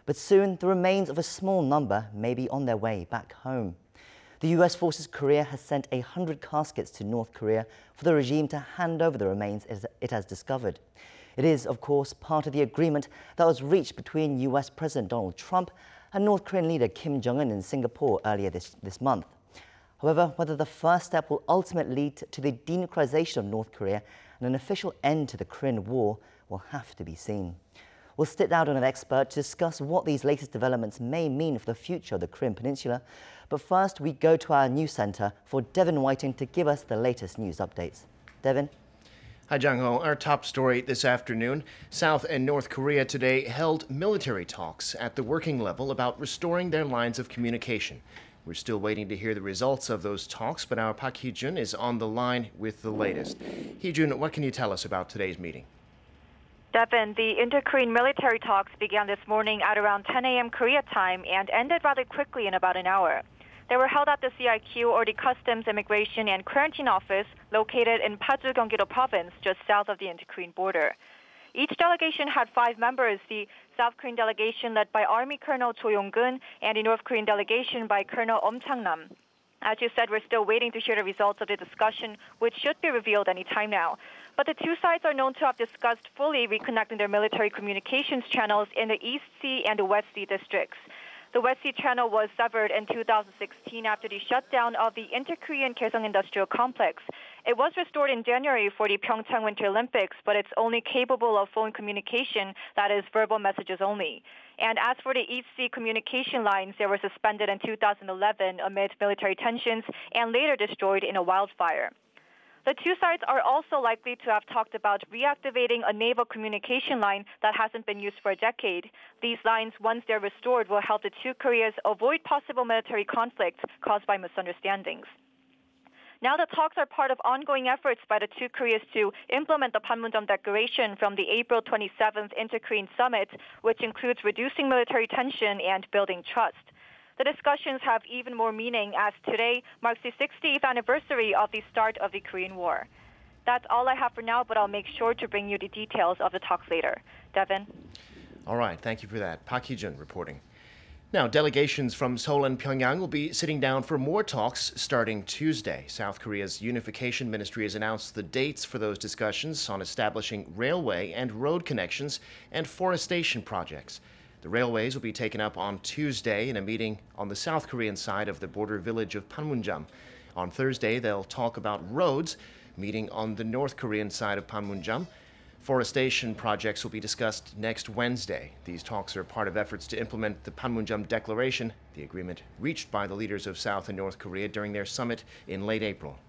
But soon, the remains of a small number may be on their way back home. The US Forces Korea has sent 100 caskets to North Korea for the regime to hand over the remains it has discovered. It is, of course, part of the agreement that was reached between US President Donald Trump and North Korean leader Kim Jong-un in Singapore earlier this month. However, whether the first step will ultimately lead to the denuclearization of North Korea and an official end to the Korean War will have to be seen. We'll sit down with an expert to discuss what these latest developments may mean for the future of the Korean Peninsula. But first, we go to our news centre for Devin Whiting to give us the latest news updates. Devin? Hi, Jang-ho. Our top story this afternoon. South and North Korea today held military talks at the working level about restoring their lines of communication. We're still waiting to hear the results of those talks, but our Park Hee-jun is on the line with the latest. Hee-jun, what can you tell us about today's meeting? Devin, the inter-Korean military talks began this morning at around 10 a.m. Korea time and ended rather quickly in about an hour. They were held at the CIQ, or the Customs, Immigration and Quarantine Office, located in Paju, Gyeonggi-do Province, just south of the inter-Korean border. Each delegation had 5 members, the South Korean delegation led by Army Colonel Cho Yong-gun and the North Korean delegation by Colonel Chang-nam. As you said, we're still waiting to hear the results of the discussion, which should be revealed any time now. But the two sides are known to have discussed fully reconnecting their military communications channels in the East Sea and the West Sea districts. The West Sea channel was severed in 2016 after the shutdown of the Inter-Korean Kaesong Industrial Complex. It was restored in January for the Pyeongchang Winter Olympics, but it's only capable of phone communication, that is, verbal messages only. And as for the East Sea communication lines, they were suspended in 2011 amid military tensions and later destroyed in a wildfire. The two sides are also likely to have talked about reactivating a naval communication line that hasn't been used for a decade. These lines, once they're restored, will help the two Koreas avoid possible military conflicts caused by misunderstandings. Now the talks are part of ongoing efforts by the two Koreas to implement the Panmunjom Declaration from the April 27th Inter-Korean Summit, which includes reducing military tension and building trust. The discussions have even more meaning as today marks the 60th anniversary of the start of the Korean War. That's all I have for now, but I'll make sure to bring you the details of the talks later. Devin? All right, thank you for that. Park Hee-jun reporting. Now, delegations from Seoul and Pyongyang will be sitting down for more talks starting Tuesday. South Korea's Unification Ministry has announced the dates for those discussions on establishing railway and road connections and forestation projects. The railways will be taken up on Tuesday in a meeting on the South Korean side of the border village of Panmunjom. On Thursday, they'll talk about roads, meeting on the North Korean side of Panmunjom. Forestation projects will be discussed next Wednesday. These talks are part of efforts to implement the Panmunjom Declaration, the agreement reached by the leaders of South and North Korea during their summit in late April.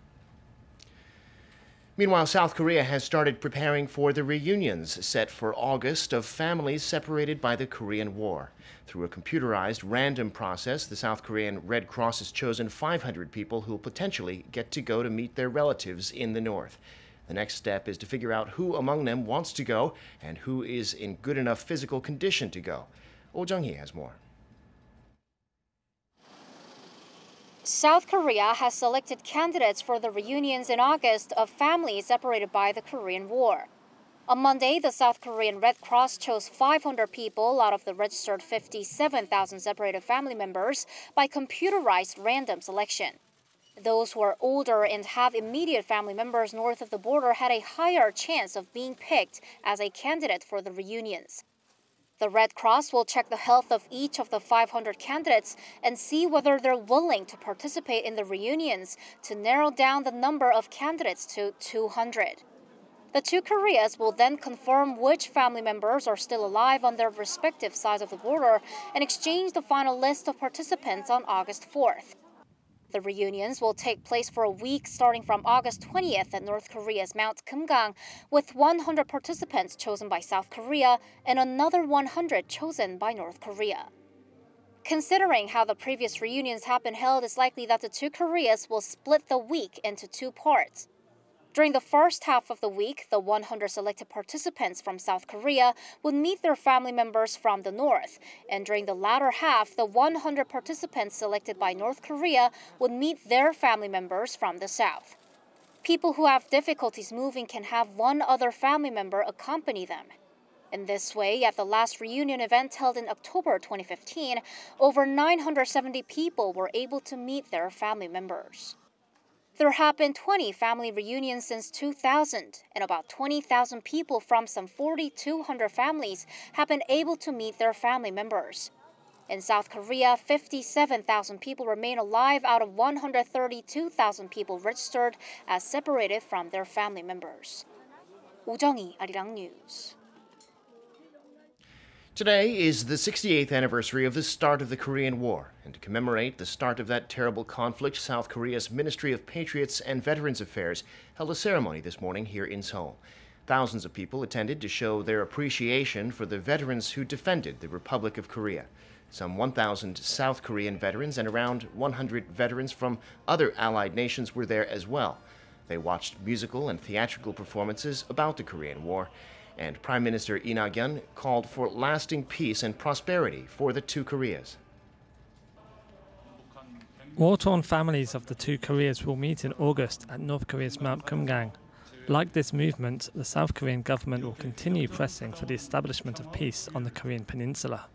Meanwhile, South Korea has started preparing for the reunions set for August of families separated by the Korean War. Through a computerized random process, the South Korean Red Cross has chosen 500 people who will potentially get to go to meet their relatives in the north. The next step is to figure out who among them wants to go and who is in good enough physical condition to go. Oh Jung-hee has more. South Korea has selected candidates for the reunions in August of families separated by the Korean War. On Monday, the South Korean Red Cross chose 500 people out of the registered 57,000 separated family members by computerized random selection. Those who are older and have immediate family members north of the border had a higher chance of being picked as a candidate for the reunions. The Red Cross will check the health of each of the 500 candidates and see whether they're willing to participate in the reunions to narrow down the number of candidates to 200. The two Koreas will then confirm which family members are still alive on their respective sides of the border and exchange the final list of participants on August 4th. The reunions will take place for a week starting from August 20th at North Korea's Mount Kumgang, with 100 participants chosen by South Korea and another 100 chosen by North Korea. Considering how the previous reunions have been held, it's likely that the two Koreas will split the week into 2 parts. During the first half of the week, the 100 selected participants from South Korea would meet their family members from the north, and during the latter half, the 100 participants selected by North Korea would meet their family members from the south. People who have difficulties moving can have one other family member accompany them. In this way, at the last reunion event held in October 2015, over 970 people were able to meet their family members. There have been 20 family reunions since 2000, and about 20,000 people from some 4,200 families have been able to meet their family members. In South Korea, 57,000 people remain alive out of 132,000 people registered as separated from their family members. 오정희, Arirang News. Today is the 68th anniversary of the start of the Korean War, and to commemorate the start of that terrible conflict, South Korea's Ministry of Patriots and Veterans Affairs held a ceremony this morning here in Seoul. Thousands of people attended to show their appreciation for the veterans who defended the Republic of Korea. Some 1,000 South Korean veterans and around 100 veterans from other allied nations were there as well. They watched musical and theatrical performances about the Korean War, and Prime Minister Lee Na-kyun called for lasting peace and prosperity for the two Koreas. War-torn families of the two Koreas will meet in August at North Korea's Mount Kumgang. Like this movement, the South Korean government will continue pressing for the establishment of peace on the Korean peninsula.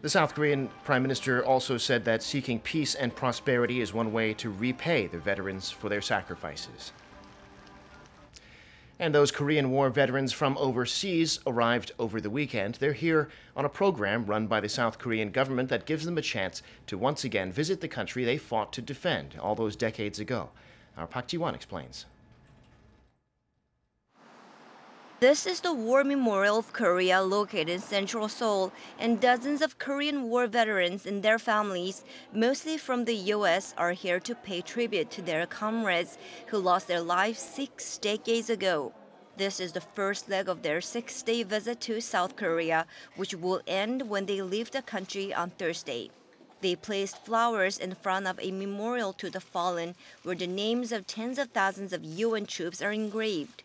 The South Korean Prime Minister also said that seeking peace and prosperity is one way to repay the veterans for their sacrifices. And those Korean War veterans from overseas arrived over the weekend. They're here on a program run by the South Korean government that gives them a chance to once again visit the country they fought to defend all those decades ago. Our Park Ji-won explains. This is the War Memorial of Korea located in central Seoul, and dozens of Korean War veterans and their families, mostly from the U.S., are here to pay tribute to their comrades who lost their lives 6 decades ago. This is the first leg of their 6-day visit to South Korea, which will end when they leave the country on Thursday. They placed flowers in front of a memorial to the fallen, where the names of tens of thousands of UN troops are engraved.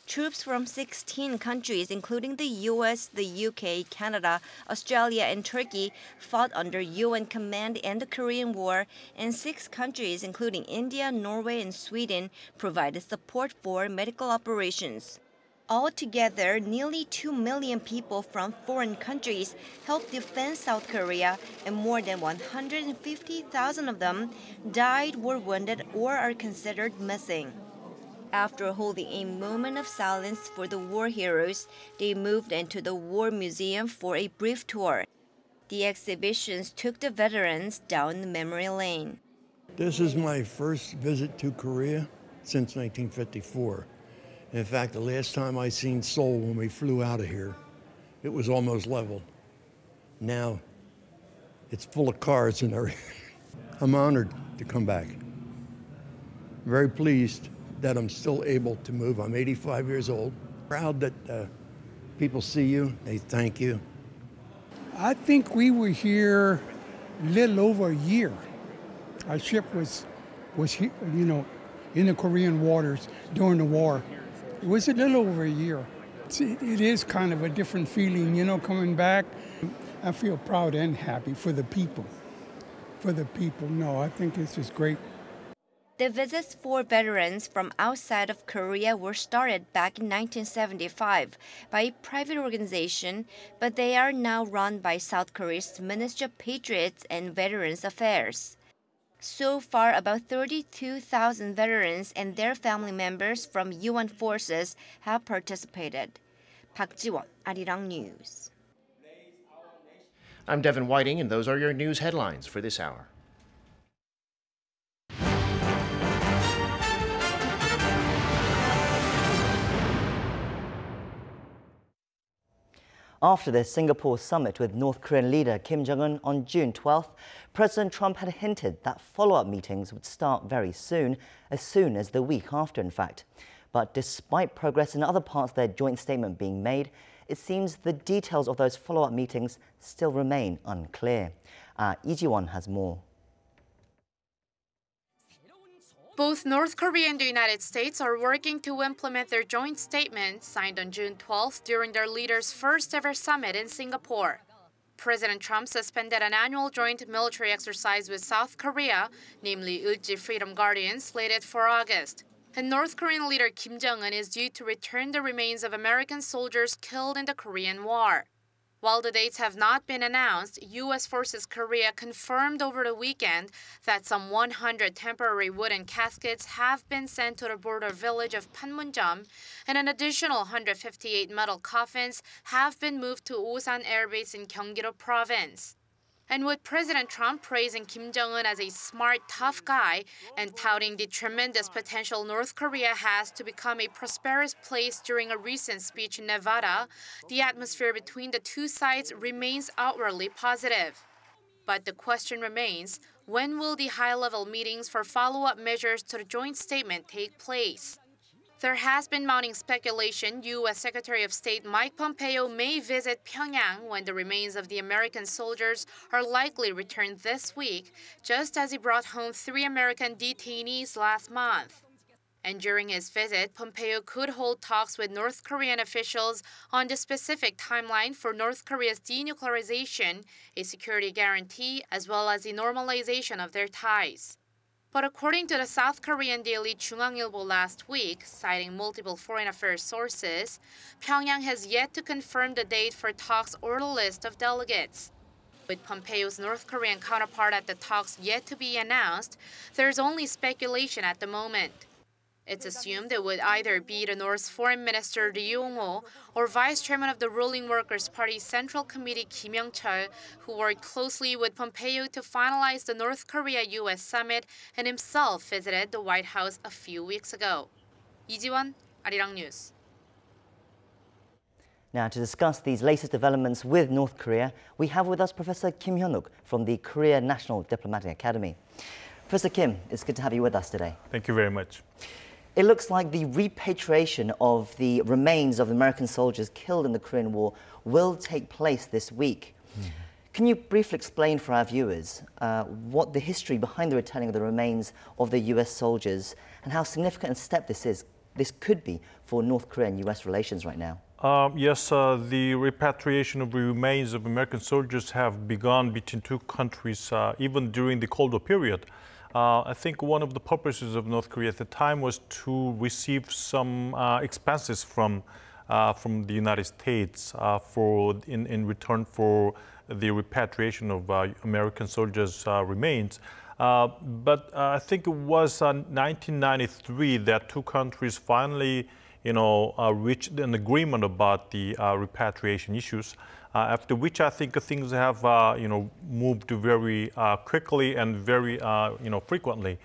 Troops from 16 countries, including the US, the UK, Canada, Australia, and Turkey, fought under UN command in the Korean War, and 6 countries, including India, Norway, and Sweden, provided support for medical operations. Altogether, nearly 2 million people from foreign countries helped defend South Korea, and more than 150,000 of them died, were wounded, or are considered missing. After holding a moment of silence for the war heroes, they moved into the War Museum for a brief tour. The exhibitions took the veterans down the memory lane. This is my first visit to Korea since 1954. In fact, the last time I seen Seoul when we flew out of here, it was almost leveled. Now, it's full of cars and everything. I'm honored to come back. Very pleased that I'm still able to move. I'm 85 years old. Proud that people see you, they thank you. I think we were here a little over a year. Our ship was here, in the Korean waters during the war. It was a little over a year. It is kind of a different feeling, coming back. I feel proud and happy for the people. No, I think it's just great. The visits for veterans from outside of Korea were started back in 1975 by a private organization, but they are now run by South Korea's Ministry of Patriots and Veterans Affairs. So far, about 32,000 veterans and their family members from UN forces have participated. Park Ji-won, Arirang News. I'm Devin Whiting, and those are your news headlines for this hour. After the Singapore summit with North Korean leader Kim Jong-un on June 12th, President Trump had hinted that follow-up meetings would start very soon as the week after, in fact. But despite progress in other parts of their joint statement being made, it seems the details of those follow-up meetings still remain unclear. Lee Ji-won has more. Both North Korea and the United States are working to implement their joint statement signed on June 12th during their leaders' first-ever summit in Singapore. President Trump suspended an annual joint military exercise with South Korea, namely Ulji Freedom Guardians, slated for August. and North Korean leader Kim Jong-un is due to return the remains of American soldiers killed in the Korean War. While the dates have not been announced, U.S. Forces Korea confirmed over the weekend that some 100 temporary wooden caskets have been sent to the border village of Panmunjom, and an additional 158 metal coffins have been moved to Osan Air Base in Gyeonggi-do Province. And with President Trump praising Kim Jong-un as a smart, tough guy and touting the tremendous potential North Korea has to become a prosperous place during a recent speech in Nevada, the atmosphere between the two sides remains outwardly positive. But the question remains, when will the high-level meetings for follow-up measures to the joint statement take place? There has been mounting speculation U.S. Secretary of State Mike Pompeo may visit Pyongyang when the remains of the American soldiers are likely returned this week, just as he brought home 3 American detainees last month. And during his visit, Pompeo could hold talks with North Korean officials on the specific timeline for North Korea's denuclearization, a security guarantee, as well as the normalization of their ties. But according to the South Korean daily 중앙일보 last week, citing multiple foreign affairs sources, Pyongyang has yet to confirm the date for talks or the list of delegates. With Pompeo's North Korean counterpart at the talks yet to be announced, there's only speculation at the moment. It's assumed it would either be the North's Foreign Minister Lee Yong-ho or Vice Chairman of the ruling Workers' Party Central Committee Kim Yong-chol, who worked closely with Pompeo to finalize the North Korea-U.S. summit and himself visited the White House a few weeks ago. 이지원, Arirang News. Now, to discuss these latest developments with North Korea, we have with us Professor Kim Hyun-wook from the Korea National Diplomatic Academy. Professor Kim, it's good to have you with us today. Thank you very much. It looks like the repatriation of the remains of American soldiers killed in the Korean War will take place this week. Can you briefly explain for our viewers what the history behind the returning of the remains of the US soldiers and how significant a step this could be for North Korea and US relations right now? Yes, the repatriation of the remains of American soldiers have begun between two countries even during the Cold War period. I think one of the purposes of North Korea at the time was to receive some expenses from the United States in return for the repatriation of American soldiers' remains. But I think it was 1993 that two countries finally, reached an agreement about the repatriation issues. After which I think things have, moved very quickly and very, frequently.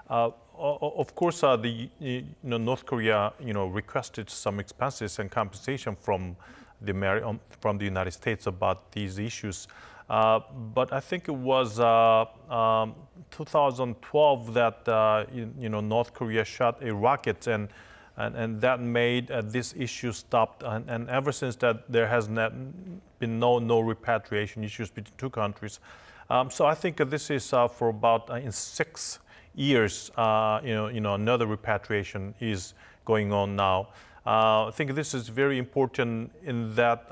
Of course, North Korea, requested some expenses and compensation from the United States about these issues. But I think it was 2012 that, North Korea shot a rocket and that made this issue stopped. And ever since that, there has been no repatriation issues between two countries. So I think this is for about in 6 years, another repatriation is going on now. I think this is very important in that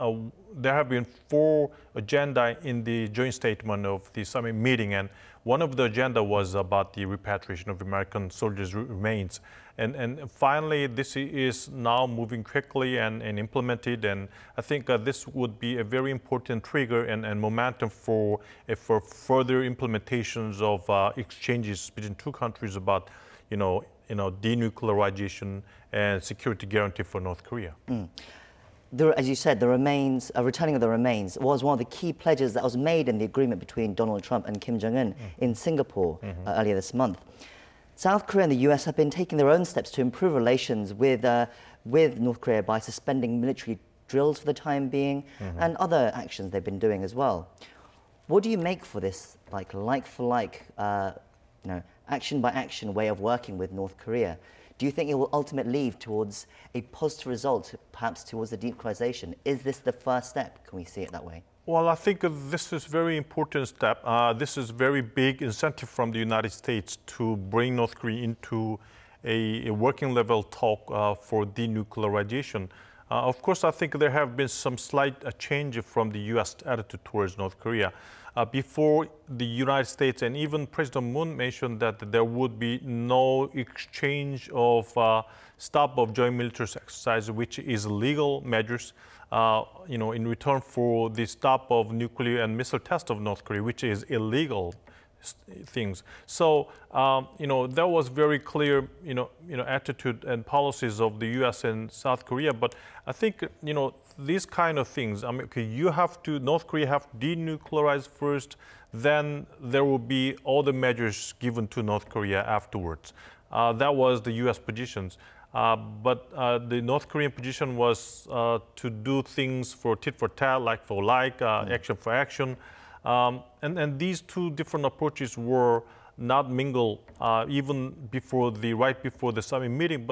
there have been 4 agendas in the joint statement of the summit meeting, and one of the agenda was about the repatriation of American soldiers' remains. And finally, this is now moving quickly and implemented, and I think this would be a very important trigger and momentum for further implementations of exchanges between two countries about, denuclearization and security guarantee for North Korea. As you said, the remains, returning of the remains was one of the key pledges that was made in the agreement between Donald Trump and Kim Jong-un in Singapore earlier this month. South Korea and the US have been taking their own steps to improve relations with North Korea by suspending military drills for the time being and other actions they've been doing as well. What do you make for this like for like, action by action way of working with North Korea? Do you think it will ultimately lead towards a positive result, perhaps towards the denuclearization? Is this the first step? Can we see it that way? Well, I think this is a very important step. This is very big incentive from the United States to bring North Korea into a working level talk for denuclearization. Of course, I think there have been some slight change from the U.S. attitude towards North Korea. Before, the United States and even President Moon mentioned that there would be no exchange of stop of joint military exercise, which is legal measures, in return for the stop of nuclear and missile test of North Korea, which is illegal things. So, that was very clear, attitude and policies of the U.S. and South Korea. But I think, these kind of things, North Korea have to denuclearize first, then there will be all the measures given to North Korea afterwards. That was the U.S. positions. But the North Korean position was to do things for tit for tat, like for like, action for action. And these two different approaches were not mingled even right before the summit meeting.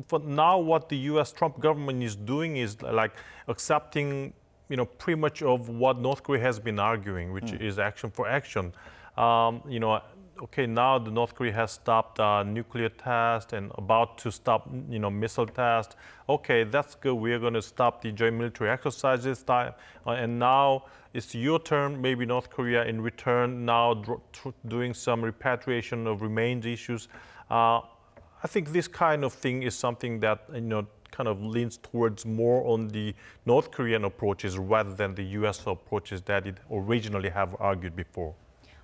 But now what the U.S. Trump government is doing is like accepting, pretty much of what North Korea has been arguing, which is action for action. Okay, now the North Korea has stopped nuclear test and about to stop, missile test. Okay, that's good. We are going to stop the joint military exercises time. And now it's your turn, maybe North Korea in return now doing some repatriation of remains issues. I think this kind of thing is something that, kind of leans towards more on the North Korean approaches rather than the U.S. approaches that it originally have argued before.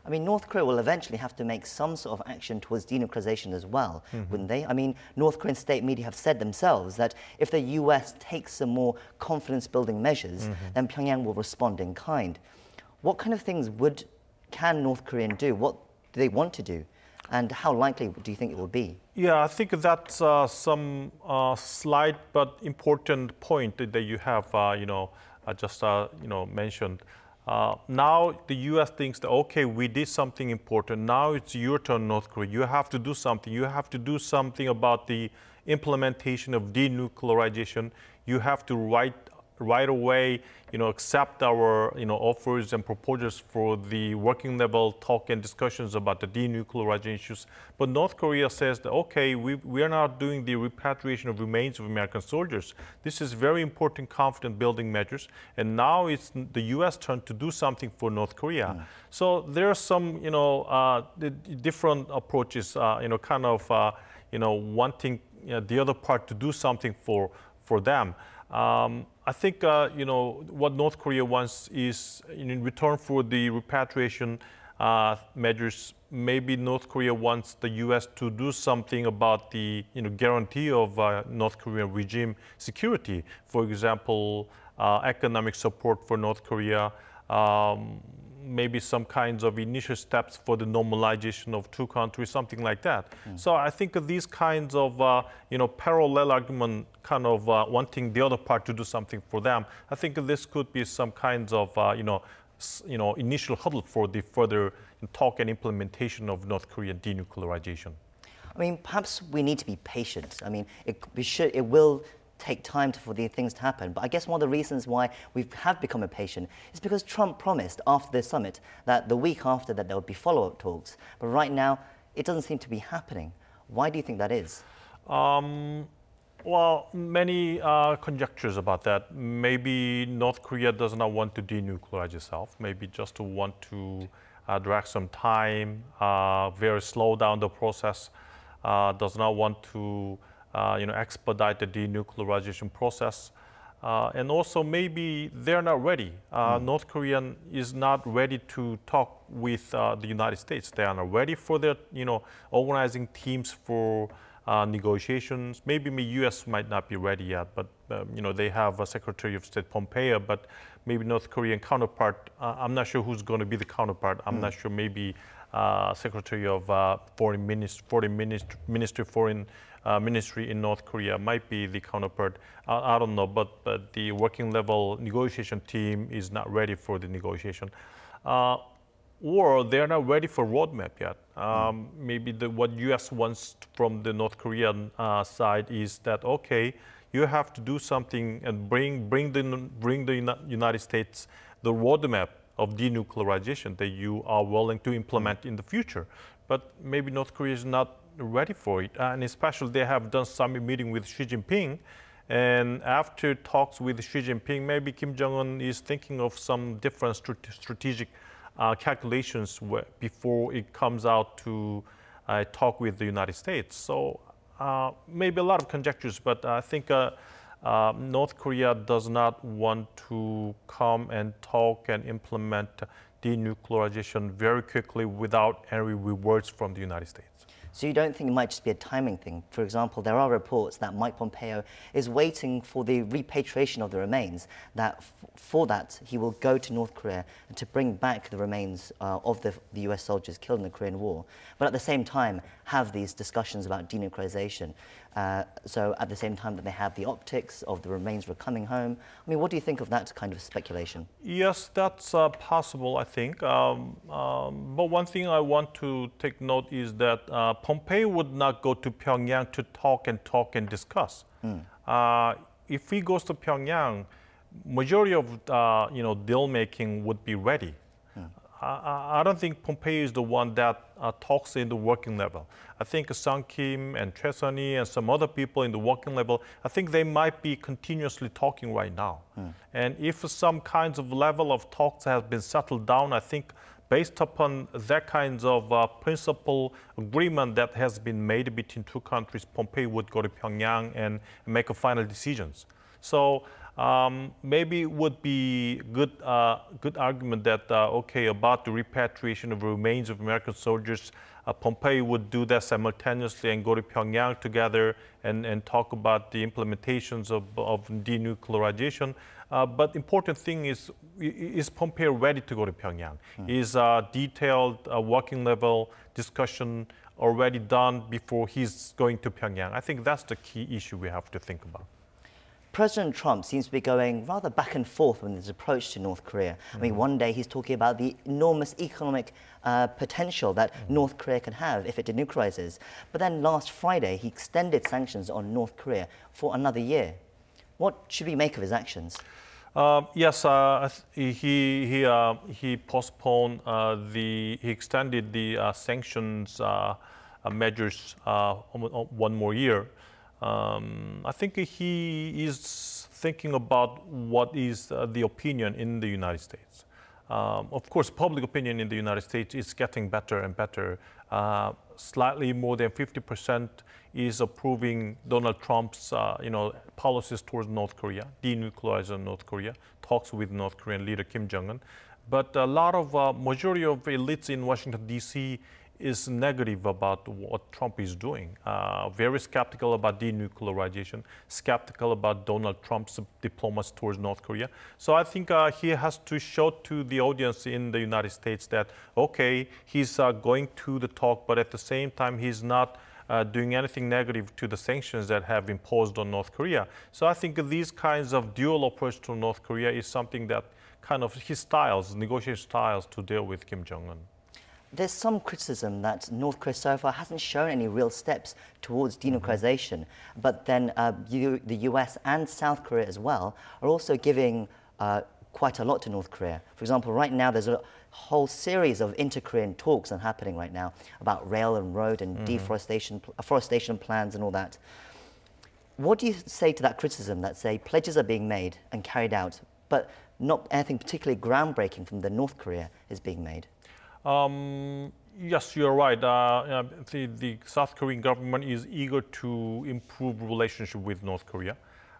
I mean, North Korea will eventually have to make some sort of action towards denuclearization as well, wouldn't they? I mean, North Korean state media have said themselves that if the US takes some more confidence-building measures, then Pyongyang will respond in kind. What kind of things can North Korea do? What do they want to do? And how likely do you think it will be? Yeah, I think that's some slight but important point that you have, just mentioned. Now the U.S. thinks that, okay, we did something important. Now it's your turn, North Korea. You have to do something. You have to do something about the implementation of denuclearization. You have to right away, accept our, offers and proposals for the working level talk and discussions about the denuclearization issues. But North Korea says that, okay, we are not doing the repatriation of remains of American soldiers. This is very important confidence building measures. And now it's the U.S. turn to do something for North Korea. So there are some, different approaches, wanting the other part to do something for them. I think, what North Korea wants is, in return for the repatriation measures, maybe North Korea wants the U.S. to do something about the, guarantee of North Korean regime security. For example, economic support for North Korea, maybe some kinds of initial steps for the normalization of two countries, something like that. So I think these kinds of, parallel argument kind of wanting the other part to do something for them, I think this could be some kinds of, initial hurdle for the further talk and implementation of North Korean denuclearization. I mean, perhaps we need to be patient. I mean, it will take time for these things to happen. But I guess one of the reasons why we have become impatient is because Trump promised after the summit that the week after that there would be follow-up talks. But right now, it doesn't seem to be happening. Why do you think that is? Well, many conjectures about that. Maybe North Korea does not want to denuclearize itself. Maybe just to want to drag some time, very slow down the process, does not want to expedite the denuclearization process. And also maybe they're not ready. North Korea is not ready to talk with the United States. They are not ready for their, organizing teams for negotiations. Maybe the U.S. might not be ready yet, but they have a Secretary of State Pompeo, but maybe North Korean counterpart, I'm not sure who's going to be the counterpart. I'm not sure, maybe Secretary of Foreign Ministry in North Korea might be the counterpart. I don't know, but the working level negotiation team is not ready for the negotiation. Or they're not ready for roadmap yet. Maybe what U.S. wants from the North Korean side is that, okay, you have to do something and bring the United States the roadmap of denuclearization that you are willing to implement in the future. But maybe North Korea is not ready for it, and especially they have done summit meeting with Xi Jinping, And after talks with Xi Jinping, maybe Kim Jong-un is thinking of some different strategic calculations before it comes out to talk with the United States. So maybe a lot of conjectures, but I think North Korea does not want to come and talk and implement denuclearization very quickly without any rewards from the United States. So you don't think it might just be a timing thing? For example, there are reports that Mike Pompeo is waiting for the repatriation of the remains, that for that he will go to North Korea to bring back the remains of the US soldiers killed in the Korean War, but at the same time have these discussions about denuclearization. So at the same time that they have the optics of the remains were coming home. I mean, what do you think of that kind of speculation? Yes, that's possible, I think. But one thing I want to take note is that Pompeo would not go to Pyongyang to talk and discuss. If he goes to Pyongyang, majority of deal making would be ready. I don't think Pompeo is the one that talks in the working level. I think Sang Kim and Choi Sun-hee and some other people in the working level, I think they might be continuously talking right now. And if some kinds of level of talks have been settled down, I think based upon that kinds of principle agreement that has been made between two countries, Pompeo would go to Pyongyang and make a final decisions. So maybe it would be good argument that okay, about the repatriation of remains of American soldiers, Pompeo would do that simultaneously and go to Pyongyang together and talk about the implementations of denuclearization. But important thing is Pompeo ready to go to Pyongyang? Is detailed working level discussion already done before he's going to Pyongyang? I think that's the key issue we have to think about. President Trump seems to be going rather back and forth in his approach to North Korea. I mean, one day he's talking about the enormous economic potential that North Korea can have if it denuclearizes. But then last Friday, he extended sanctions on North Korea for another year. What should we make of his actions? Yes, he postponed he extended the sanctions measures one more year. I think he is thinking about what is the opinion in the United States. Of course, public opinion in the United States is getting better and better. Slightly more than 50% is approving Donald Trump's policies towards North Korea, denuclearizing North Korea, talks with North Korean leader Kim Jong-un. But a lot of majority of elites in Washington, D.C. is negative about what Trump is doing. Very skeptical about denuclearization, skeptical about Donald Trump's diplomacy towards North Korea. So I think he has to show to the audience in the United States that, okay, he's going to the talk, but at the same time, he's not doing anything negative to the sanctions that have imposed on North Korea. So I think these kinds of dual approach to North Korea is something that kind of his styles, negotiation styles to deal with Kim Jong-un. There's some criticism that North Korea so far hasn't shown any real steps towards denuclearization, but then the US and South Korea as well are also giving quite a lot to North Korea. For example, right now there's a whole series of inter-Korean talks happening right now about rail and road and forestation plans and all that. What do you say to that criticism that say pledges are being made and carried out, but not anything particularly groundbreaking from the North Korea is being made? Yes, you're right. The South Korean government is eager to improve relationship with North Korea.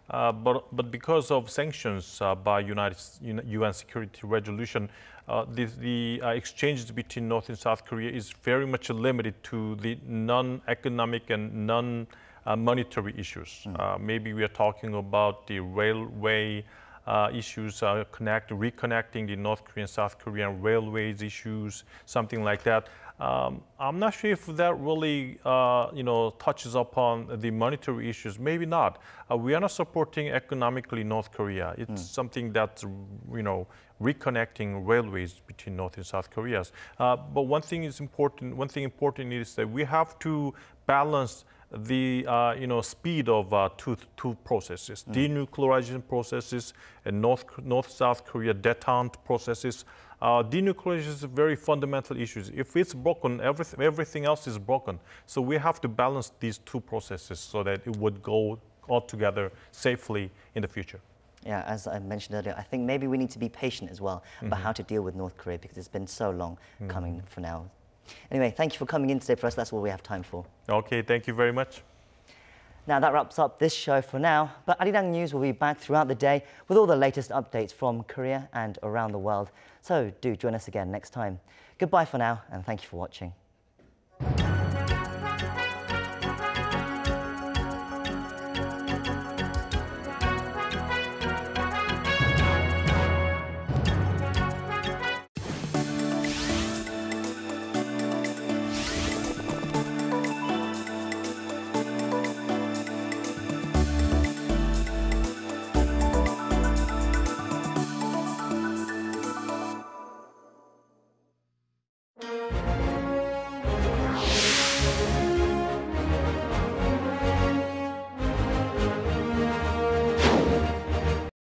But because of sanctions by UN Security Resolution, the exchanges between North and South Korea is very much limited to the non-economic and non-monetary issues. Maybe we are talking about the railway issues, reconnecting the North Korean, South Korean railways issues, something like that. I'm not sure if that really, touches upon the monetary issues. Maybe not. We are not supporting economically North Korea. It's something that's, reconnecting railways between North and South Korea. But one thing important is that we have to balance the speed of two processes, denuclearization processes and North-South Korea detente processes. Denuclearization is a very fundamental issue. If it's broken, everything else is broken. So we have to balance these two processes so that it would go all together safely in the future. Yeah, as I mentioned earlier, I think maybe we need to be patient as well about how to deal with North Korea, because it's been so long coming for now. Anyway, thank you for coming in today for us. That's all we have time for. Okay, thank you very much. Now that wraps up this show for now, but Arirang News will be back throughout the day with all the latest updates from Korea and around the world. So do join us again next time. Goodbye for now, and thank you for watching.